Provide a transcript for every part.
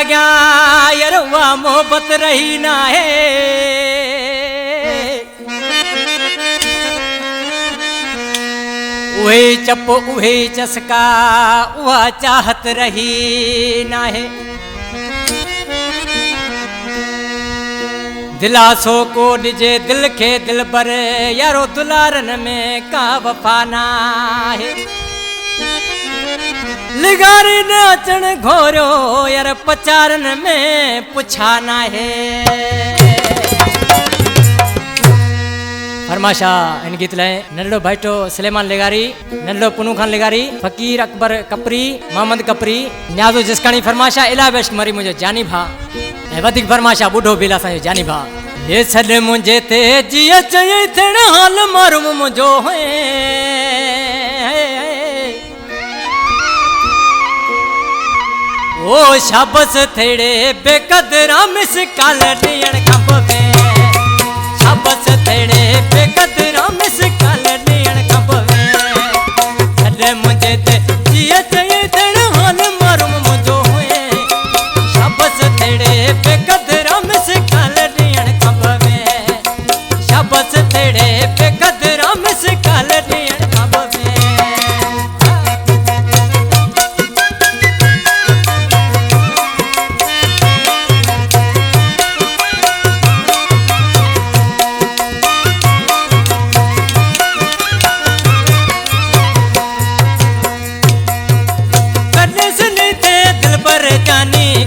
लाग्या यार वाह मोहब्बत रही ना है। उहे चप उहे चस्का वह चाहत रही ना है। दिलासो को डिजे दिल के दिल पर यारो दुलारन में का वफाना है। लिगारी ने अचन घोरो यार पचारन में पुछाना है। फरमाशा इन गीत लाए नल्लो भाईटो सलेमान लेगारी, नल्लो पुनू खान लेगारी, फकीर अकबर कपरी, मोहम्मद कपरी, न्याजो जिसकानी फरमाशा इला बेश मरी मुझे जानी भा वधिक फरमाशा बुढ़ो बिला सा जानी भा। ये छल मुझे ते जिया चये थण हाल मारूम मुझो है। ओ शाबस थेड़े बेकदरा मिस काल डियण कंबे। शाबस थेड़े बेकदरा miss call डियण कंबे। छल मुझे ते जिया चये थण हाल मारूम मुझो है। शाबस थेड़े बेकदरा मिस काल डियण कंबे। शाबस थेड़े बेकदरा miss call डियण कंबे।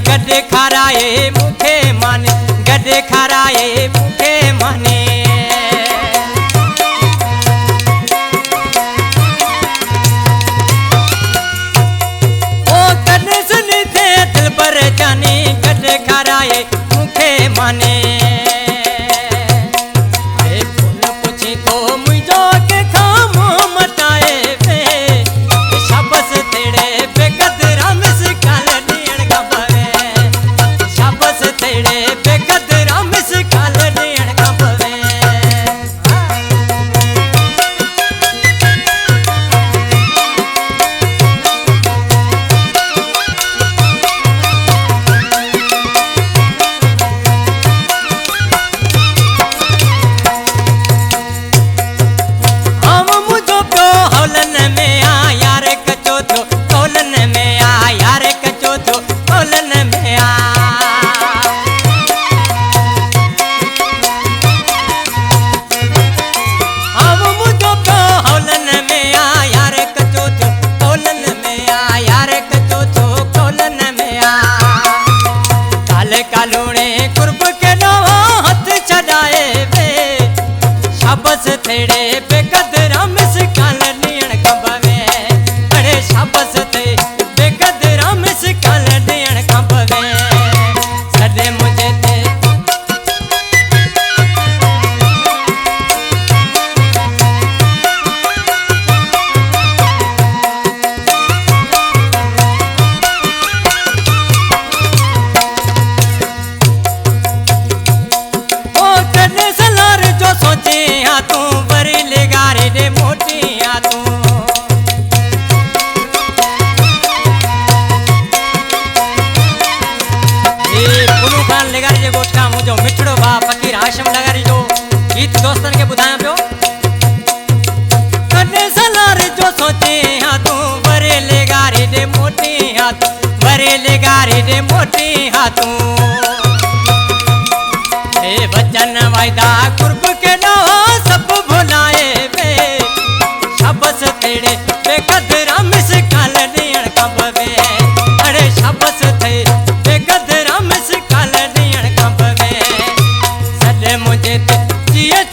गड्ढे खाराए मुखे माने, गड्ढे खाराए मुखे माने। ओ कन्ने सुनी थे दिल पर जाने, गड्ढे खाराए मुखे माने। पूछी तो मुझो के खामो मटाए वे। शाबस तेड़े बेकदरा मिस काल डियण कंबे। शाबस तेड़े बेकदरा miss call डियण कंबे। हम मुझो प्यो हौलन में आ यार कचो थो कौलन में आ यार कचो थो कौलन में आ। हम मुझो प्यो हौलन में आ यार कचो थो कौलन में आ यार कचो थो कौलन में आ। काले कालूणे कुर्ब के नवा हाथ छड़ाए वे। शाबस थेड़े बेकदरा मिस काल डियण कंबे। अरे शाबस थे बेकदरा मिस काल डियण कंबे। सदे मुझे ते ओ कन्ने सलार जो सोचे हाँ तू बरी लेगारे दे मोटी हाँ तू। पुनू खान लेगारी जे गोठा मुझो मिठड़ो बा फकीर हाशिम लगारी जो गीत दोस्तन के बुधाया पियो। कन्ने सलार जो सोचे हाँ तू बरे लेगारे दे मोटी हाँ तू। बरे लेगारे दे मोटी हाँ तू। ए वचन वायदा कुर्ब के नवा सब भुलाए वे। शाबस तेड़े बेकदरा मिस काल डियण कंबे। अरे शाबस थे बेकदरा मिस काल डियण कंबे। सद मुझे ते जिया